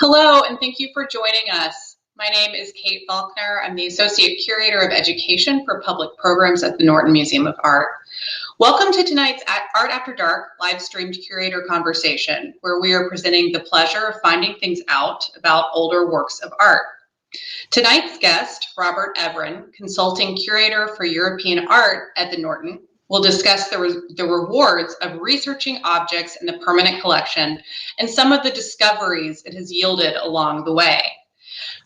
Hello, and thank you for joining us. My name is Kate Faulkner. I'm the Associate Curator of Education for Public Programs at the Norton Museum of Art. Welcome to tonight's Art After Dark live-streamed curator conversation, where we are presenting the pleasure of finding things out about older works of art. Tonight's guest, Robert Evrén, Consulting Curator for European Art at the Norton, will discuss the rewards of researching objects in the permanent collection and some of the discoveries it has yielded along the way.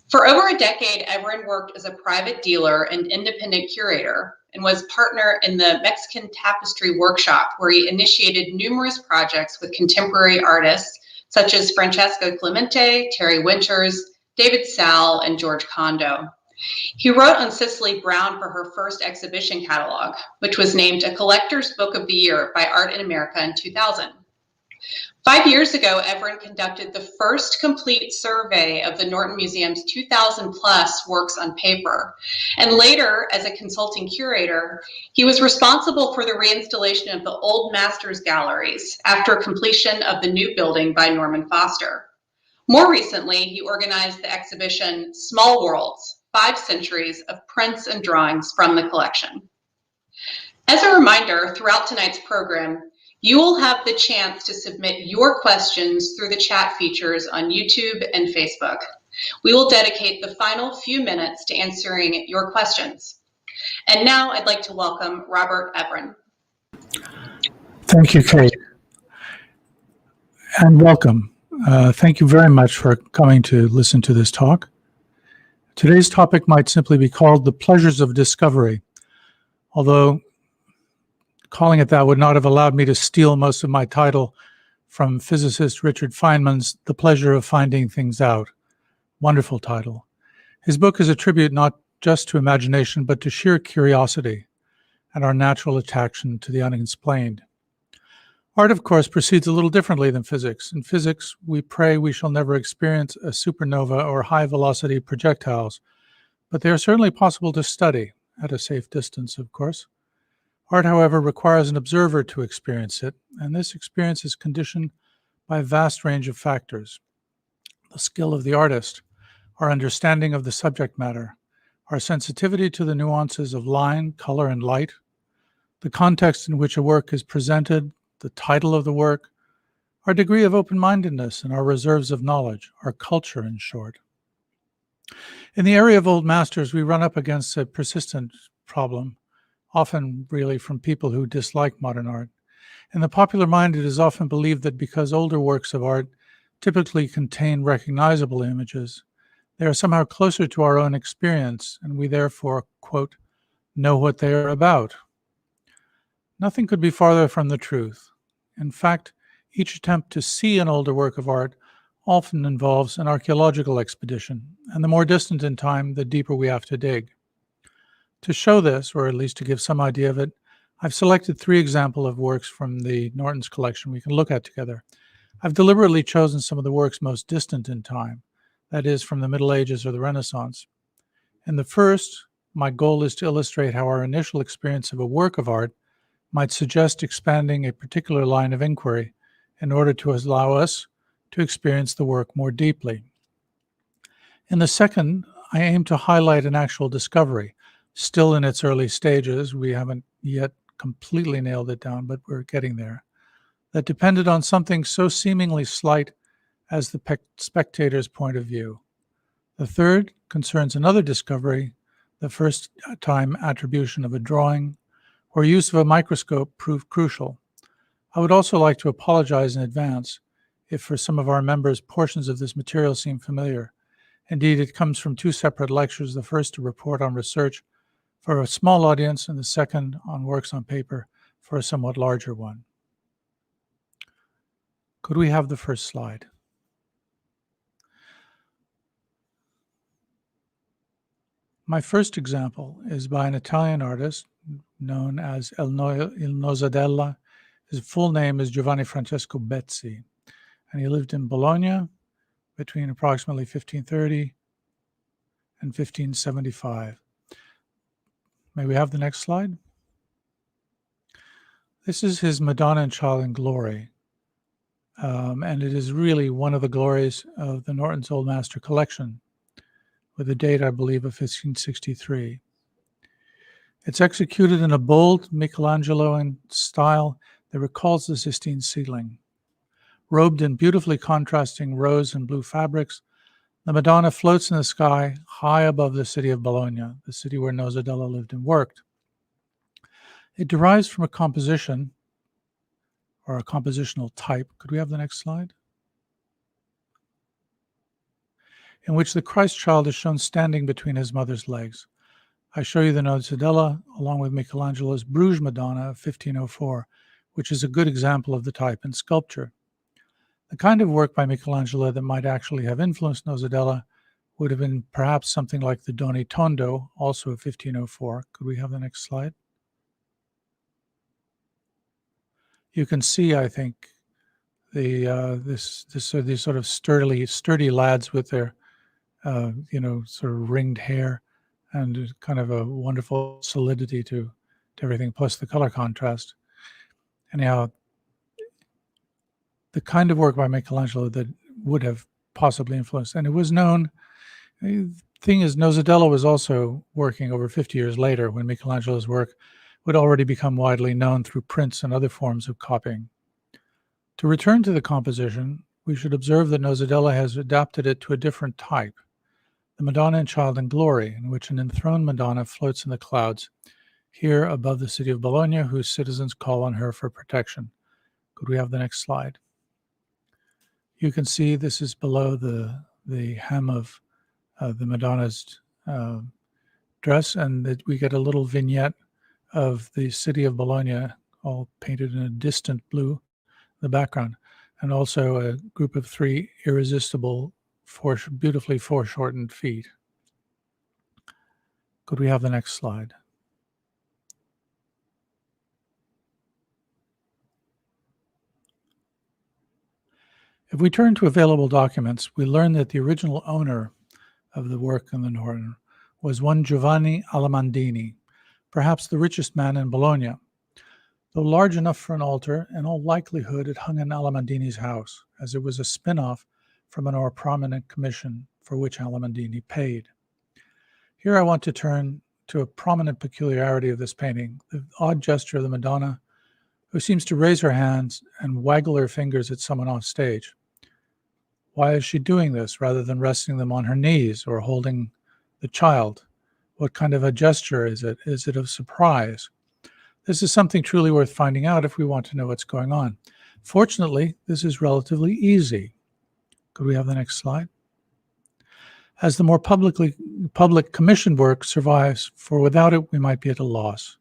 For over a decade, Evrén worked as a private dealer and independent curator and was partner in the Mexican Tapestry Workshop, where he initiated numerous projects with contemporary artists such as Francesco Clemente, Terry Winters, David Sal, and George Condo. He wrote on Cicely Brown for her first exhibition catalog, which was named a Collector's Book of the Year by Art in America in 2000. 5 years ago, Evrén conducted the first complete survey of the Norton Museum's 2,000 plus works on paper. And later, as a consulting curator, he was responsible for the reinstallation of the old masters galleries after completion of the new building by Norman Foster. More recently, he organized the exhibition Small Worlds, 5 centuries of prints and drawings from the collection. As a reminder, throughout tonight's program, you will have the chance to submit your questions through the chat features on YouTube and Facebook. We will dedicate the final few minutes to answering your questions. And now I'd like to welcome Robert Evrén. Thank you, Kate, and welcome. Thank you very much for coming to listen to this talk. Today's topic might simply be called The Pleasures of Discovery, although calling it that would not have allowed me to steal most of my title from physicist Richard Feynman's The Pleasure of Finding Things Out. Wonderful title. His book is a tribute not just to imagination, but to sheer curiosity and our natural attraction to the unexplained. Art, of course, proceeds a little differently than physics. In physics, we pray we shall never experience a supernova or high-velocity projectiles, but they are certainly possible to study, at a safe distance, of course. Art, however, requires an observer to experience it, and this experience is conditioned by a vast range of factors. The skill of the artist, our understanding of the subject matter, our sensitivity to the nuances of line, color, and light, the context in which a work is presented, the title of the work, our degree of open-mindedness and our reserves of knowledge, our culture, in short. In the area of old masters, we run up against a persistent problem, often really from people who dislike modern art. In the popular mind, it is often believed that because older works of art typically contain recognizable images, they are somehow closer to our own experience, and we therefore, quote, know what they are about. Nothing could be farther from the truth. In fact, each attempt to see an older work of art often involves an archaeological expedition, and the more distant in time, the deeper we have to dig. To show this, or at least to give some idea of it, I've selected 3 examples of works from the Norton's collection we can look at together. I've deliberately chosen some of the works most distant in time, that is, from the Middle Ages or the Renaissance. In the first, my goal is to illustrate how our initial experience of a work of art might suggest expanding a particular line of inquiry in order to allow us to experience the work more deeply. In the second, I aim to highlight an actual discovery, still in its early stages. We haven't yet completely nailed it down, but we're getting there, that depended on something so seemingly slight as the spectator's point of view. The third concerns another discovery, the first-time attribution of a drawing, or use of a microscope proved crucial. I would also like to apologize in advance if for some of our members portions of this material seem familiar. Indeed, it comes from 2 separate lectures, the first to report on research for a small audience and the second on works on paper for a somewhat larger one. Could we have the first slide? My first example is by an Italian artist known as Il Nosadella. His full name is Giovanni Francesco Bezzi, and he lived in Bologna between approximately 1530 and 1575. May we have the next slide? This is his Madonna and Child in Glory, And it is really one of the glories of the Norton's Old Master collection, with a date, I believe, of 1563. It's executed in a bold Michelangeloan style that recalls the Sistine ceiling. Robed in beautifully contrasting rose and blue fabrics, the Madonna floats in the sky high above the city of Bologna, the city where Nosadella lived and worked. It derives from a composition, or a compositional type. Could we have the next slide? In which the Christ child is shown standing between his mother's legs. I show you the Nosadella along with Michelangelo's Bruges Madonna of 1504, which is a good example of the type in sculpture. The kind of work by Michelangelo that might actually have influenced Nosadella would have been perhaps something like the Doni Tondo, also of 1504. Could we have the next slide? You can see, I think, these sort of sturdy lads with their, sort of ringed hair, and kind of a wonderful solidity to everything, plus the color contrast. Anyhow, the kind of work by Michelangelo that would have possibly influenced, and it was known. The thing is, Nosadella was also working over 50 years later when Michelangelo's work would already become widely known through prints and other forms of copying. To return to the composition, we should observe that Nosadella has adapted it to a different type, the Madonna and Child in Glory, in which an enthroned Madonna floats in the clouds, here above the city of Bologna, whose citizens call on her for protection. Could we have the next slide? You can see this is below the hem of the Madonna's dress, and that we get a little vignette of the city of Bologna, all painted in a distant blue, the background, and also a group of three irresistible, beautifully foreshortened feet. Could we have the next slide? If we turn to available documents, we learn that the original owner of the work in the Norton was one Giovanni Alamandini, perhaps the richest man in Bologna. Though large enough for an altar, in all likelihood it hung in Alamandini's house, as it was a spin-off from a more prominent commission for which Alamandini paid. Here I want to turn to a prominent peculiarity of this painting, the odd gesture of the Madonna, who seems to raise her hands and waggle her fingers at someone off stage. Why is she doing this rather than resting them on her knees or holding the child? What kind of a gesture is it? Is it of surprise? This is something truly worth finding out if we want to know what's going on. Fortunately, this is relatively easy. Could we have the next slide? As the more public commissioned work survives, for without it we might be at a loss.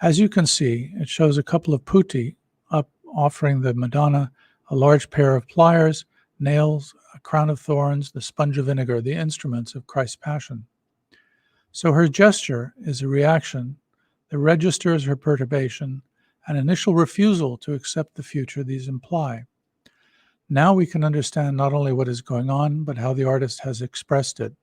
As you can see, it shows a couple of putti up offering the Madonna a large pair of pliers, nails, a crown of thorns, the sponge of vinegar, the instruments of Christ's Passion. So her gesture is a reaction that registers her perturbation, an initial refusal to accept the future these imply. Now we can understand not only what is going on, but how the artist has expressed it,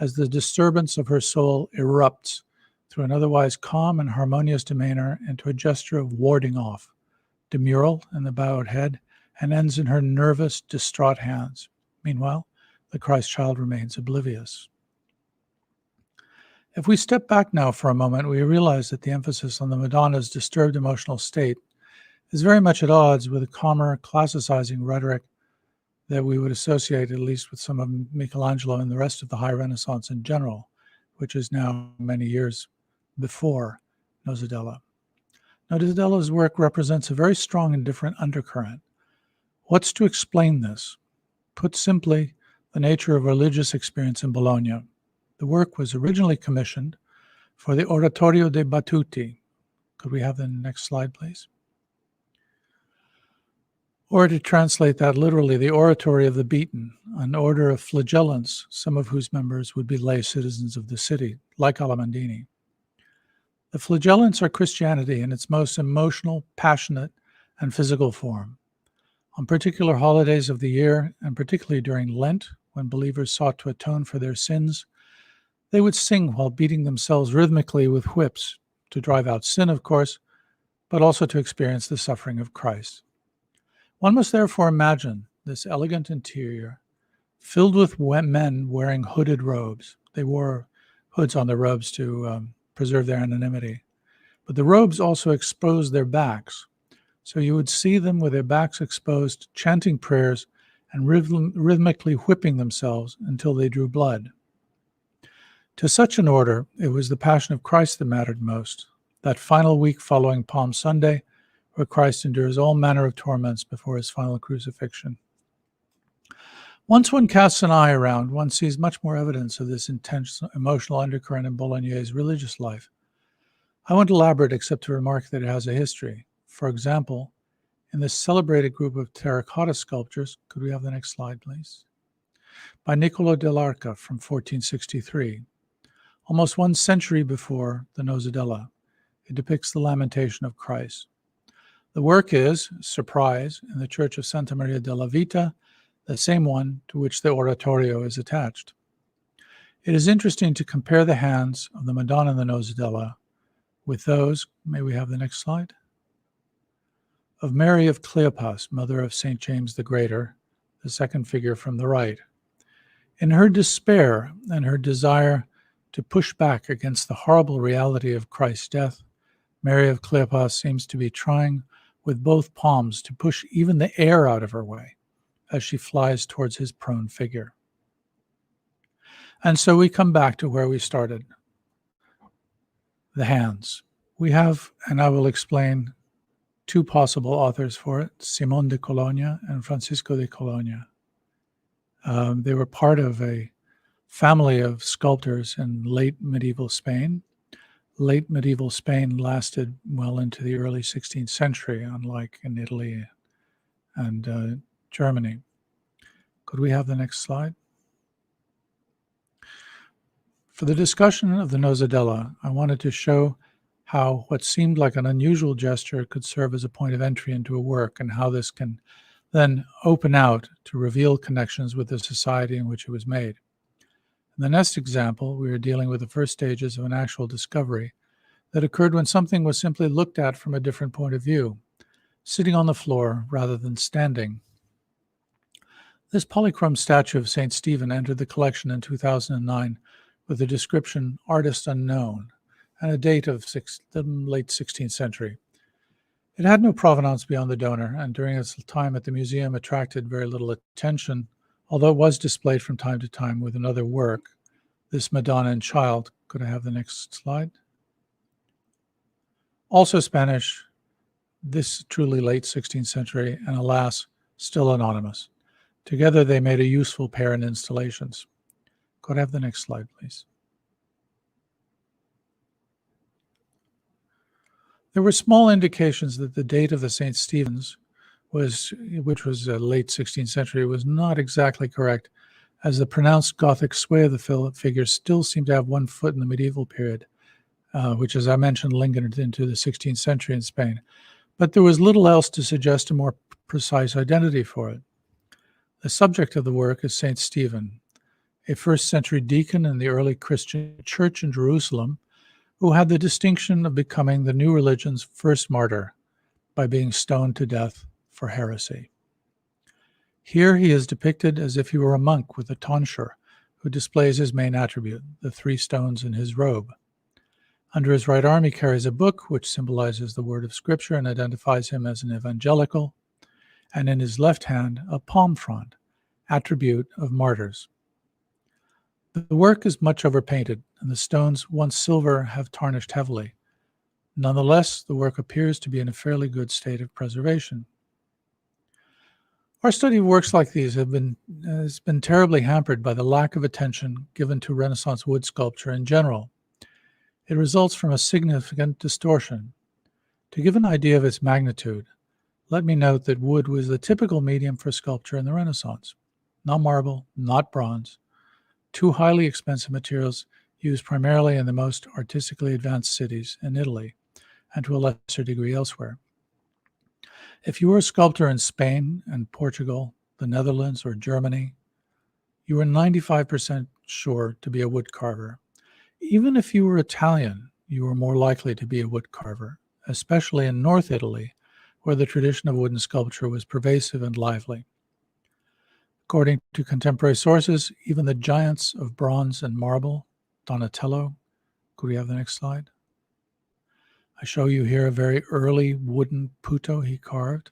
as the disturbance of her soul erupts through an otherwise calm and harmonious demeanor into a gesture of warding off, demurral in the bowed head, and ends in her nervous, distraught hands. Meanwhile, the Christ child remains oblivious. If we step back now for a moment, we realize that the emphasis on the Madonna's disturbed emotional state is very much at odds with the calmer, classicizing rhetoric that we would associate, at least with some of Michelangelo and the rest of the High Renaissance in general, which is now many years before Nosadella. Nosadella's work represents a very strong and different undercurrent. What's to explain this? Put simply, the nature of religious experience in Bologna. The work was originally commissioned for the Oratorio dei Battuti. Could we have the next slide, please? Or to translate that literally, the Oratory of the Beaten, an order of Flagellance, some of whose members would be lay citizens of the city, like Alamandini. The Flagellants are Christianity in its most emotional, passionate, and physical form. On particular holidays of the year, and particularly during Lent, when believers sought to atone for their sins, they would sing while beating themselves rhythmically with whips, to drive out sin, of course, but also to experience the suffering of Christ. One must therefore imagine this elegant interior filled with men wearing hooded robes. They wore hoods on their robes to preserve their anonymity. But the robes also exposed their backs. So you would see them with their backs exposed, chanting prayers and rhythmically whipping themselves until they drew blood. To such an order, it was the Passion of Christ that mattered most, that final week following Palm Sunday, where Christ endures all manner of torments before his final crucifixion. Once one casts an eye around, one sees much more evidence of this intense emotional undercurrent in Bologne's religious life. I won't elaborate except to remark that it has a history. For example, in this celebrated group of terracotta sculptures, could we have the next slide, please? By Niccolò dell'Arca from 1463, almost 1 century before the Nosadella. It depicts the Lamentation of Christ. The work is, surprise, in the Church of Santa Maria della Vita, the same one to which the oratorio is attached. It is interesting to compare the hands of the Madonna and the Nosadella with those, may we have the next slide, of Mary of Cleopas, mother of St. James the Greater, the second figure from the right. In her despair and her desire to push back against the horrible reality of Christ's death, Mary of Cleopas seems to be trying with both palms to push even the air out of her way as she flies towards his prone figure. And so we come back to where we started, the hands. We have, and I will explain, 2 possible authors for it, Simon de Cologna and Francisco de Cologna. They were part of a family of sculptors in late medieval Spain. Late medieval Spain lasted well into the early 16th century, unlike in Italy and Germany. Could we have the next slide? For the discussion of the Nosadella, I wanted to show how what seemed like an unusual gesture could serve as a point of entry into a work, and how this can then open out to reveal connections with the society in which it was made. In the next example, we are dealing with the first stages of an actual discovery that occurred when something was simply looked at from a different point of view, sitting on the floor rather than standing. This polychrome statue of St. Stephen entered the collection in 2009 with the description "artist unknown" and a date of the late 16th century. It had no provenance beyond the donor, and during its time at the museum attracted very little attention, although it was displayed from time to time with another work, this Madonna and Child. Could I have the next slide? Also Spanish, this truly late 16th century, and alas, still anonymous. Together they made a useful pair in installations. Could I have the next slide, please? There were small indications that the date of the St. Stephen's, which was late 16th century, was not exactly correct, as the pronounced Gothic sway of the figures still seemed to have one foot in the medieval period, which, as I mentioned, lingered into the 16th century in Spain. But there was little else to suggest a more precise identity for it. The subject of the work is St. Stephen, a first-century deacon in the early Christian church in Jerusalem, who had the distinction of becoming the new religion's first martyr by being stoned to death for heresy. Here he is depicted as if he were a monk with a tonsure, who displays his main attribute, the 3 stones in his robe. Under his right arm he carries a book, which symbolizes the word of Scripture and identifies him as an evangelical, and in his left hand a palm frond, attribute of martyrs. The work is much overpainted, and the stones, once silver, have tarnished heavily. Nonetheless, the work appears to be in a fairly good state of preservation. Our study of works like these has been terribly hampered by the lack of attention given to Renaissance wood sculpture in general. It results from a significant distortion. To give an idea of its magnitude, let me note that wood was the typical medium for sculpture in the Renaissance. Not marble, not bronze. 2 highly expensive materials used primarily in the most artistically advanced cities in Italy, and to a lesser degree elsewhere. If you were a sculptor in Spain and Portugal, the Netherlands, or Germany, you were 95% sure to be a wood carver. Even if you were Italian, you were more likely to be a wood carver, especially in North Italy, where the tradition of wooden sculpture was pervasive and lively. According to contemporary sources, even the giants of bronze and marble, Donatello, could we have the next slide? I show you here a very early wooden puto he carved.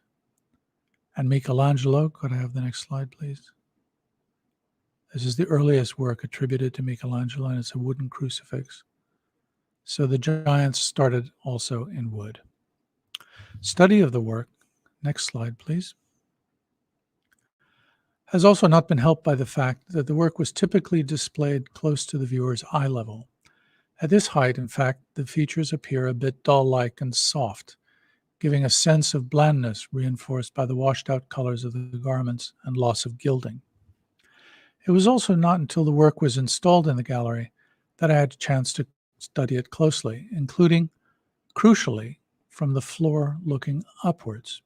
And Michelangelo, could I have the next slide, please? This is the earliest work attributed to Michelangelo, and it's a wooden crucifix. So the giants started also in wood. Study of the work, next slide, please, has also not been helped by the fact that the work was typically displayed close to the viewer's eye level. At this height, in fact, the features appear a bit doll-like and soft, giving a sense of blandness reinforced by the washed-out colors of the garments and loss of gilding. It was also not until the work was installed in the gallery that I had a chance to study it closely, including, crucially, from the floor looking upwards.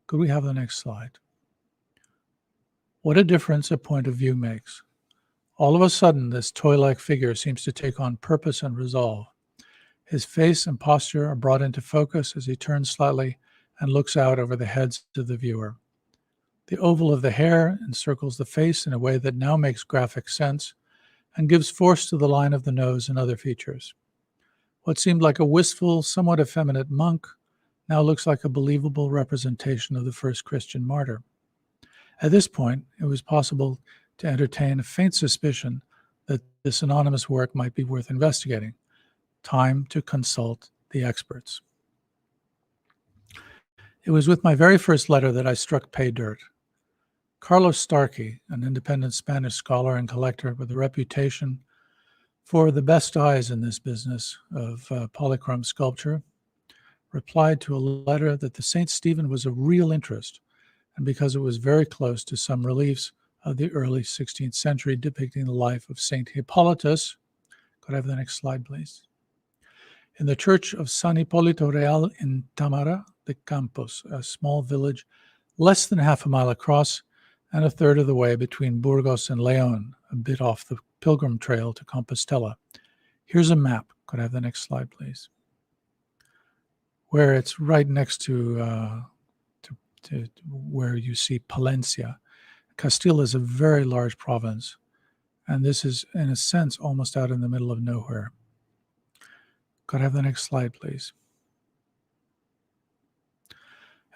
Could we have the next slide? What a difference a point of view makes. All of a sudden, this toy-like figure seems to take on purpose and resolve. His face and posture are brought into focus as he turns slightly and looks out over the heads of the viewer. The oval of the hair encircles the face in a way that now makes graphic sense and gives force to the line of the nose and other features. What seemed like a wistful, somewhat effeminate monk now looks like a believable representation of the first Christian martyr. At this point, it was possible to entertain a faint suspicion that this anonymous work might be worth investigating. Time to consult the experts. It was with my very first letter that I struck pay dirt. Carlos Starkey, an independent Spanish scholar and collector with a reputation for the best eyes in this business of polychrome sculpture, replied to a letter that the St. Stephen was of real interest, and because it was very close to some reliefs of the early 16th century depicting the life of St. Hippolytus. Could I have the next slide, please? In the church of San Ipolito Real in Tamara de Campos, a small village less than half a mile across and a third of the way between Burgos and León, a bit off the pilgrim trail to Compostela. Here's a map. Could I have the next slide, please? Where it's right next to where you see Palencia. Castile is a very large province, and this is, in a sense, almost out in the middle of nowhere. Could I have the next slide, please?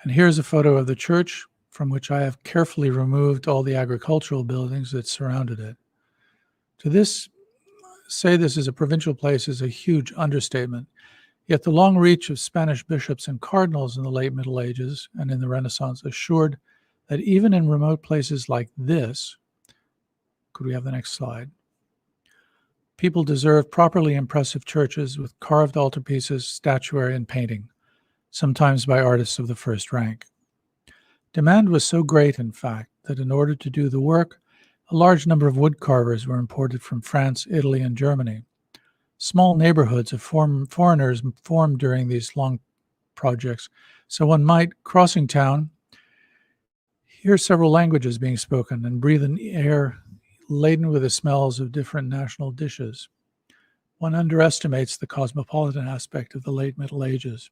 And here's a photo of the church, from which I have carefully removed all the agricultural buildings that surrounded it. To say this is a provincial place is a huge understatement, yet the long reach of Spanish bishops and cardinals in the late Middle Ages and in the Renaissance assured that even in remote places like this, could we have the next slide? People deserve properly impressive churches with carved altarpieces, statuary, and painting, sometimes by artists of the first rank. Demand was so great, in fact, that in order to do the work, a large number of wood carvers were imported from France, Italy, and Germany. Small neighborhoods of foreigners formed during these long projects, so one might, crossing town, hear several languages being spoken and breathe an air laden with the smells of different national dishes. One underestimates the cosmopolitan aspect of the late Middle Ages.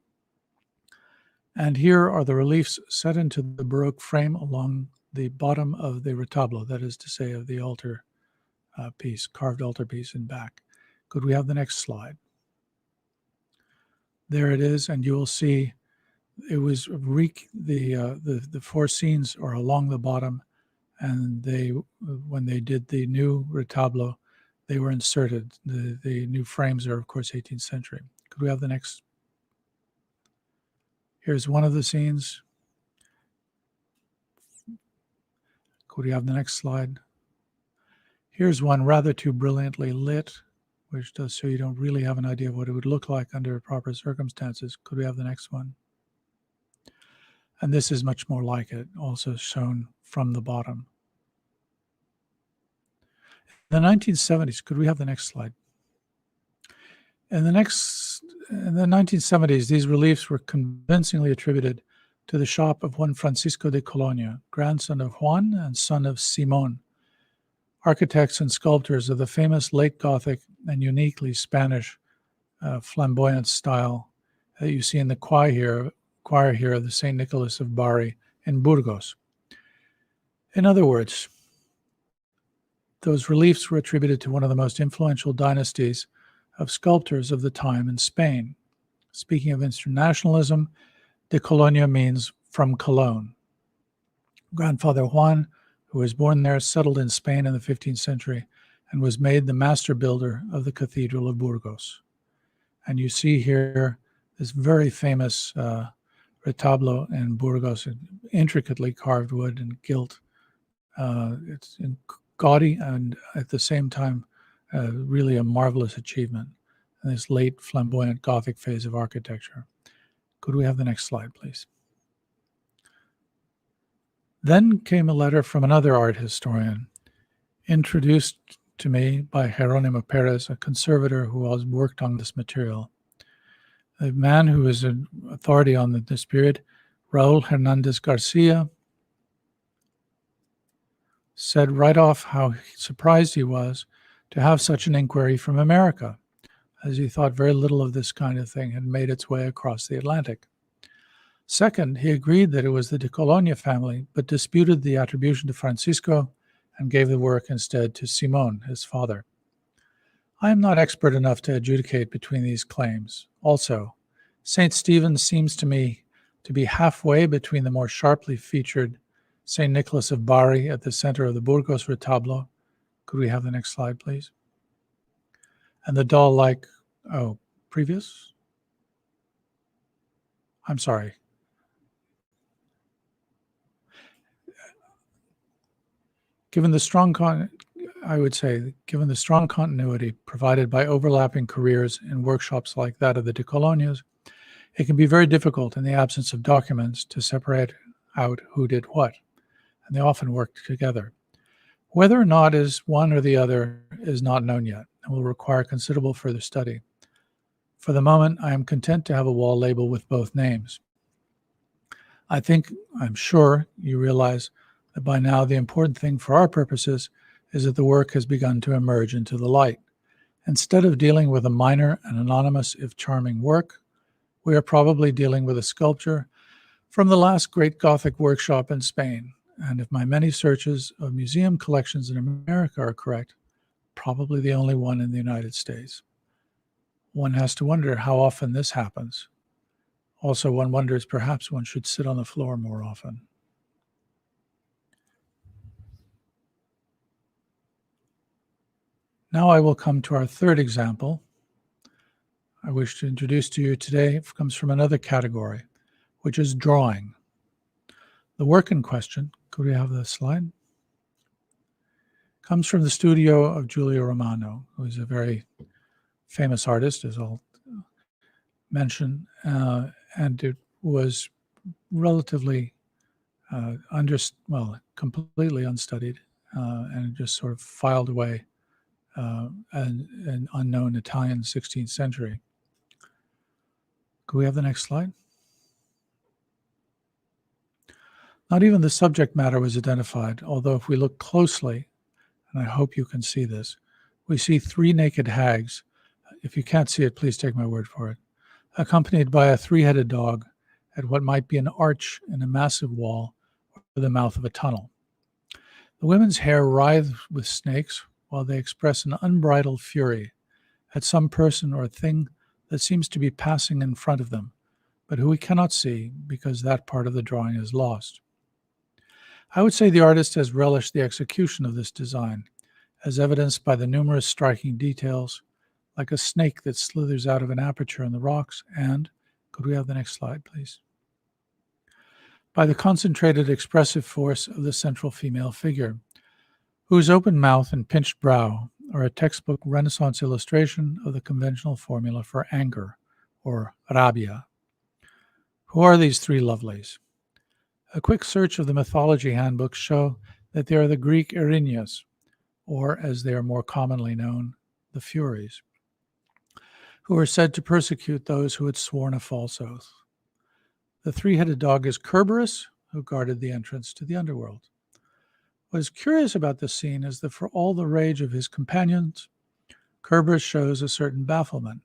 And here are the reliefs set into the Baroque frame along the bottom of the retablo, that is to say, of the altar piece, carved altar piece in back. Could we have the next slide? There it is, and you will see it was the four scenes are along the bottom, and when they did the new retablo, they were inserted. The new frames are, of course, 18th century. Could we have the next? Here's one of the scenes. Could we have the next slide? Here's one rather too brilliantly lit, which does show you don't really have an idea of what it would look like under proper circumstances. Could we have the next one? And this is much more like it, also shown from the bottom. In the 1970s, could we have the next slide? In the 1970s, these reliefs were convincingly attributed to the shop of one Francisco de Colonia, grandson of Juan and son of Simon, architects and sculptors of the famous late Gothic and uniquely Spanish flamboyant style that you see in the quay here, choir here of the St. Nicholas of Bari in Burgos. In other words, those reliefs were attributed to one of the most influential dynasties of sculptors of the time in Spain. Speaking of internationalism, de Colonia means from Cologne. Grandfather Juan, who was born there, settled in Spain in the 15th century and was made the master builder of the Cathedral of Burgos. And you see here this very famous retablo in Burgos, intricately carved wood and gilt. It's gaudy and at the same time really a marvelous achievement in this late flamboyant Gothic phase of architecture. Could we have the next slide, please? Then came a letter from another art historian, introduced to me by Jerónimo Pérez, a conservator who has worked on this material. A man who is an authority on this period, Raúl Hernández Garcia, said right off how surprised he was to have such an inquiry from America, as he thought very little of this kind of thing had made its way across the Atlantic. Second, he agreed that it was the de Colonia family, but disputed the attribution to Francisco and gave the work instead to Simón, his father. I am not expert enough to adjudicate between these claims. Also, St. Stephen seems to me to be halfway between the more sharply featured St. Nicholas of Bari at the center of the Burgos retablo. Could we have the next slide, please? And the doll-like, previous? I'm sorry. Given the strong continuity provided by overlapping careers in workshops like that of the de Colonias, it can be very difficult in the absence of documents to separate out who did what, and they often work together. Whether or not is one or the other is not known yet and will require considerable further study. For the moment, I am content to have a wall label with both names. I'm sure you realize that by now the important thing for our purposes is that the work has begun to emerge into the light. Instead of dealing with a minor and anonymous, if charming work, we are probably dealing with a sculpture from the last great Gothic workshop in Spain, and if my many searches of museum collections in America are correct, probably the only one in the United States. One has to wonder how often this happens. Also, one wonders perhaps one should sit on the floor more often. Now I will come to our third example. I wish to introduce to you today. It comes from another category, which is drawing. The work in question, could we have the slide? Comes from the studio of Giulio Romano, who is a very famous artist, as I'll mention, and it was relatively completely unstudied and just sort of filed away an unknown Italian 16th century. Could we have the next slide? Not even the subject matter was identified, although if we look closely, and I hope you can see this, we see three naked hags. If you can't see it, please take my word for it, accompanied by a three-headed dog at what might be an arch in a massive wall or the mouth of a tunnel. The women's hair writhes with snakes while they express an unbridled fury at some person or thing that seems to be passing in front of them, but who we cannot see because that part of the drawing is lost. I would say the artist has relished the execution of this design, as evidenced by the numerous striking details, like a snake that slithers out of an aperture in the rocks, and, could we have the next slide, please? By the concentrated expressive force of the central female figure, whose open mouth and pinched brow are a textbook Renaissance illustration of the conventional formula for anger, or rabbia. Who are these three lovelies? A quick search of the mythology handbooks show that they are the Greek Erinyes, or as they are more commonly known, the Furies, who are said to persecute those who had sworn a false oath. The three-headed dog is Kerberos, who guarded the entrance to the underworld. What is curious about this scene is that for all the rage of his companions, Kerberos shows a certain bafflement.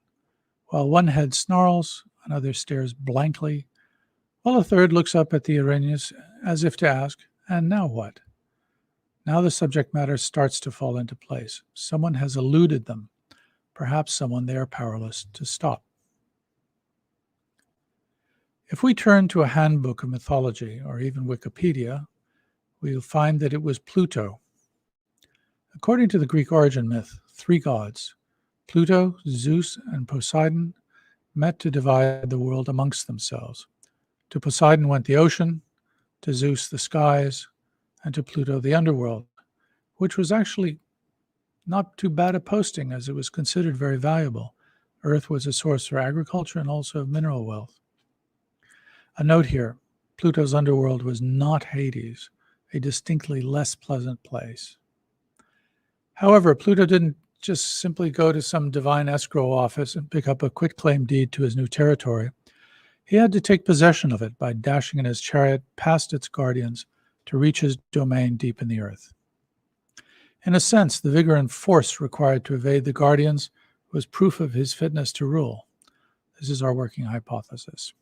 While one head snarls, another stares blankly, while a third looks up at the Irenaeus as if to ask, and now what? Now the subject matter starts to fall into place. Someone has eluded them, perhaps someone they are powerless to stop. If we turn to a handbook of mythology, or even Wikipedia, we will find that it was Pluto. According to the Greek origin myth, three gods, Pluto, Zeus, and Poseidon, met to divide the world amongst themselves. To Poseidon went the ocean, to Zeus the skies, and to Pluto the underworld, which was actually not too bad a posting as it was considered very valuable. Earth was a source for agriculture and also of mineral wealth. A note here, Pluto's underworld was not Hades, a distinctly less pleasant place. However, Pluto didn't just simply go to some divine escrow office and pick up a quitclaim deed to his new territory. He had to take possession of it by dashing in his chariot past its guardians to reach his domain deep in the earth. In a sense, the vigor and force required to evade the guardians was proof of his fitness to rule. This is our working hypothesis.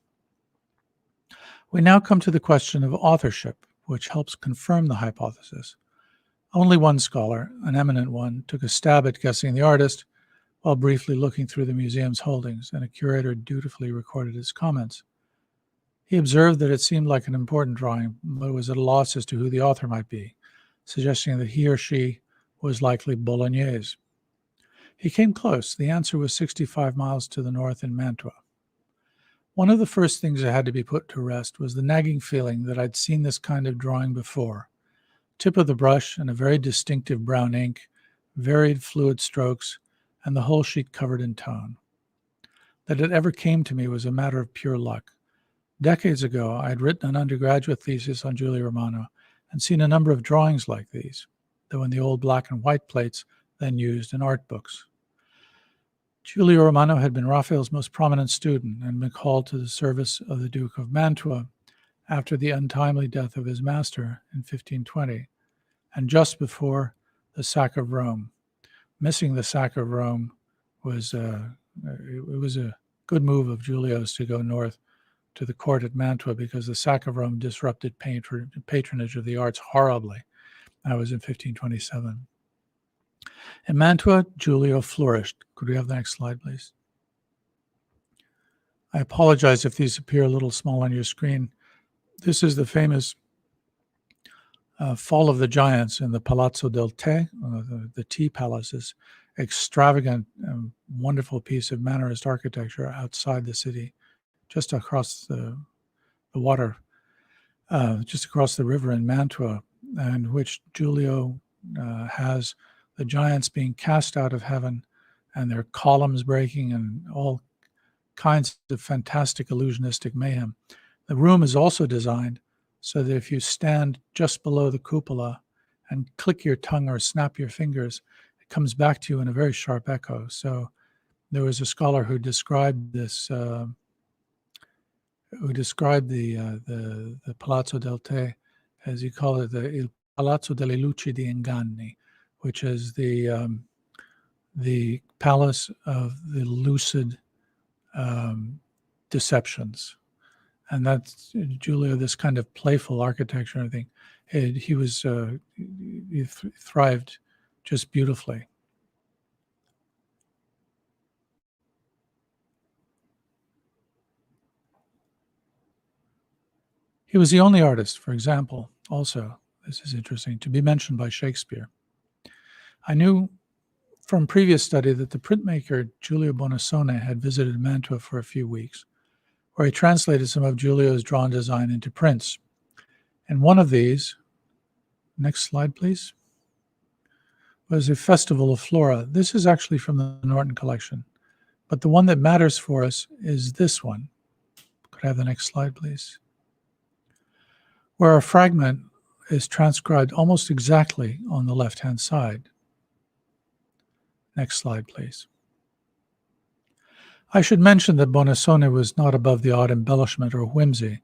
We now come to the question of authorship, which helps confirm the hypothesis. Only one scholar, an eminent one, took a stab at guessing the artist while briefly looking through the museum's holdings, and a curator dutifully recorded his comments. He observed that it seemed like an important drawing, but was at a loss as to who the author might be, suggesting that he or she was likely Bolognese. He came close. The answer was 65 miles to the north in Mantua. One of the first things that had to be put to rest was the nagging feeling that I'd seen this kind of drawing before. Tip of the brush and a very distinctive brown ink, varied fluid strokes, and the whole sheet covered in tone. That it ever came to me was a matter of pure luck. Decades ago, I had written an undergraduate thesis on Giulia Romano and seen a number of drawings like these, though in the old black and white plates then used in art books. Giulio Romano had been Raphael's most prominent student and been called to the service of the Duke of Mantua after the untimely death of his master in 1520, and just before the sack of Rome. Missing the sack of Rome was it was a good move of Giulio's to go north to the court at Mantua, because the sack of Rome disrupted patronage of the arts horribly. That was in 1527. In Mantua, Giulio flourished. Could we have the next slide, please? I apologize if these appear a little small on your screen. This is the famous Fall of the Giants in the Palazzo Delta, the tea palaces, extravagant, wonderful piece of Mannerist architecture outside the city, just across the water, just across the river in Mantua, and which Giulio has the giants being cast out of heaven and their columns breaking and all kinds of fantastic illusionistic mayhem. The room is also designed so that if you stand just below the cupola and click your tongue or snap your fingers, it comes back to you in a very sharp echo. So there was a scholar who described this, the Palazzo Delta, as he called it, the Il Palazzo delle Lucidi Inganni, which is the palace of the lucid deceptions. And that's Giulio, this kind of playful architecture, I think. He thrived just beautifully. He was the only artist, for example, also, this is interesting, to be mentioned by Shakespeare. I knew from previous study that the printmaker Giulio Bonusone had visited Mantua for a few weeks, where he translated some of Giulio's drawn design into prints. And one of these, next slide please, was a Festival of Flora. This is actually from the Norton collection, but the one that matters for us is this one. Could I have the next slide please? Where a fragment is transcribed almost exactly on the left-hand side. Next slide, please. I should mention that Bonusone was not above the odd embellishment or whimsy,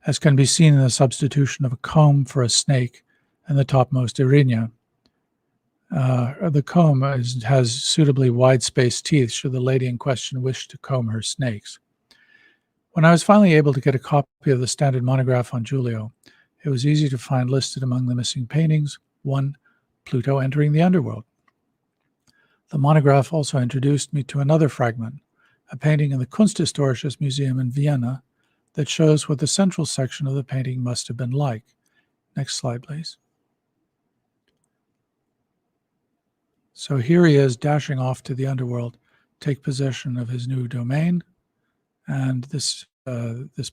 as can be seen in the substitution of a comb for a snake in the topmost Irenaeus. The comb has suitably wide-spaced teeth should the lady in question wish to comb her snakes. When I was finally able to get a copy of the standard monograph on Giulio, it was easy to find listed among the missing paintings, 1, Pluto entering the underworld. The monograph also introduced me to another fragment, a painting in the Kunsthistorisches Museum in Vienna that shows what the central section of the painting must have been like. Next slide, please. So here he is dashing off to the underworld, take possession of his new domain. And this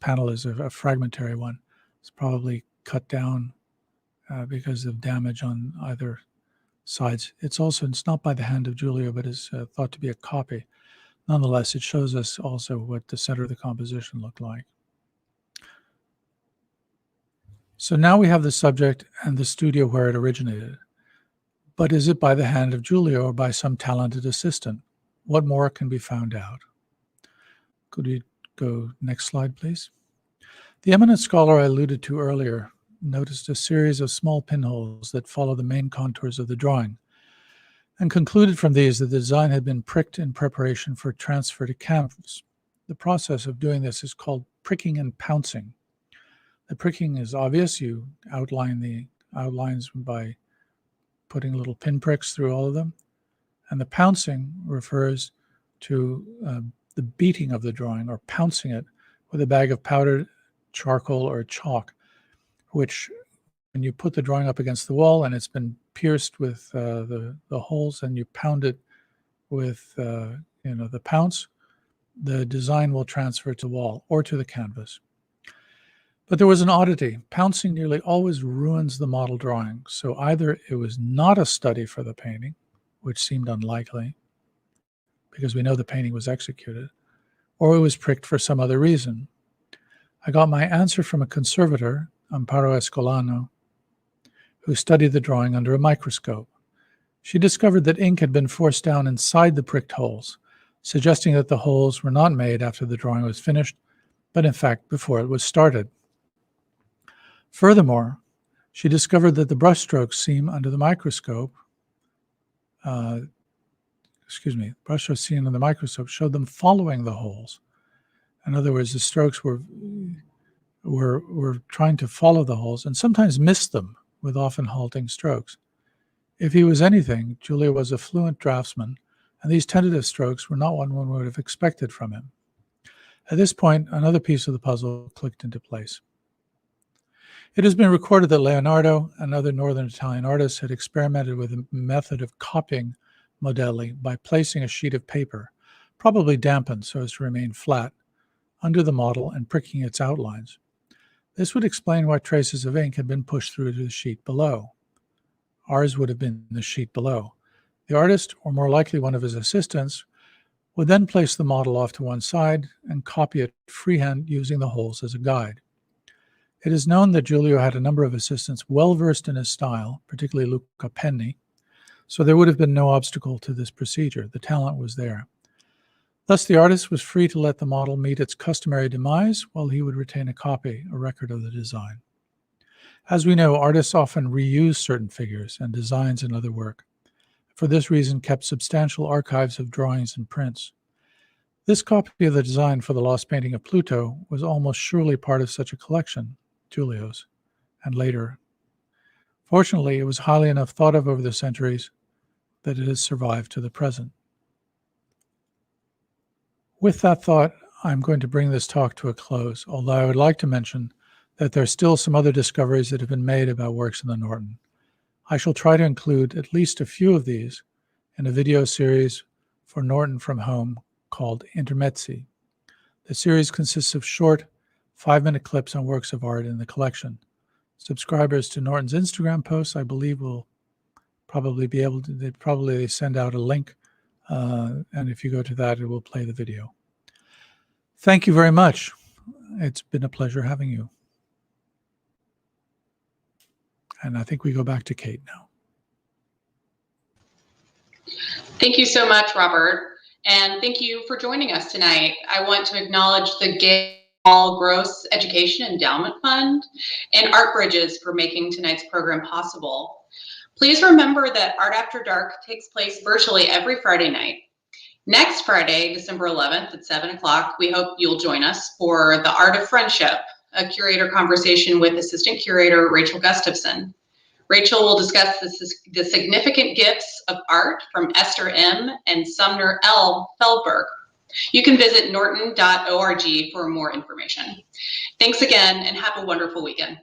panel is a fragmentary one. It's probably cut down because of damage on either sides. It's not by the hand of Giulio, but is thought to be a copy. Nonetheless, it shows us also what the center of the composition looked like. So now we have the subject and the studio where it originated. But is it by the hand of Giulio or by some talented assistant? What more can be found out? Could we go next slide, please? The eminent scholar I alluded to earlier noticed a series of small pinholes that follow the main contours of the drawing and concluded from these that the design had been pricked in preparation for transfer to canvas. The process of doing this is called pricking and pouncing. The pricking is obvious. You outline the outlines by putting little pinpricks through all of them. And the pouncing refers to the beating of the drawing or pouncing it with a bag of powdered charcoal or chalk, which when you put the drawing up against the wall and it's been pierced with the holes and you pound it with the pounce, the design will transfer to the wall or to the canvas. But there was an oddity. Pouncing nearly always ruins the model drawing. So either it was not a study for the painting, which seemed unlikely, because we know the painting was executed, or it was pricked for some other reason. I got my answer from a conservator, Amparo Escolano, who studied the drawing under a microscope. She discovered that ink had been forced down inside the pricked holes, suggesting that the holes were not made after the drawing was finished, but in fact before it was started. Furthermore, she discovered that the brushstrokes seen under the microscope, brushstrokes seen under the microscope showed them following the holes. In other words, the strokes were trying to follow the holes and sometimes missed them with often halting strokes. If he was anything, Giulio was a fluent draftsman, and these tentative strokes were not what one would have expected from him. At this point, another piece of the puzzle clicked into place. It has been recorded that Leonardo and other northern Italian artists had experimented with a method of copying modelli by placing a sheet of paper, probably dampened so as to remain flat, under the model and pricking its outlines. This would explain why traces of ink had been pushed through to the sheet below. Ours would have been the sheet below. The artist, or more likely one of his assistants, would then place the model off to one side and copy it freehand using the holes as a guide. It is known that Giulio had a number of assistants well versed in his style, particularly Luca Penni, so there would have been no obstacle to this procedure. The talent was there. Thus, the artist was free to let the model meet its customary demise while he would retain a copy, a record of the design. As we know, artists often reuse certain figures and designs in other work. For this reason, kept substantial archives of drawings and prints. This copy of the design for the lost painting of Pluto was almost surely part of such a collection, Giulio's, and later. Fortunately, it was highly enough thought of over the centuries that it has survived to the present. With that thought, I'm going to bring this talk to a close, although I would like to mention that there are still some other discoveries that have been made about works in the Norton. I shall try to include at least a few of these in a video series for Norton from Home called Intermezzi. The series consists of short, 5-minute clips on works of art in the collection. Subscribers to Norton's Instagram posts, I believe, will probably be able to, they send out a link, and if you go to that, it will play the video. Thank you very much. It's been a pleasure having you. And I think we go back to Kate now. Thank you so much, Robert. And thank you for joining us tonight. I want to acknowledge the Gale Gross Education Endowment Fund and Art Bridges for making tonight's program possible. Please remember that Art After Dark takes place virtually every Friday night. Next Friday, December 11th at 7 o'clock, we hope you'll join us for The Art of Friendship, a curator conversation with Assistant Curator Rachel Gustafson. Rachel will discuss the significant gifts of art from Esther M. and Sumner L. Feldberg. You can visit norton.org for more information. Thanks again and have a wonderful weekend.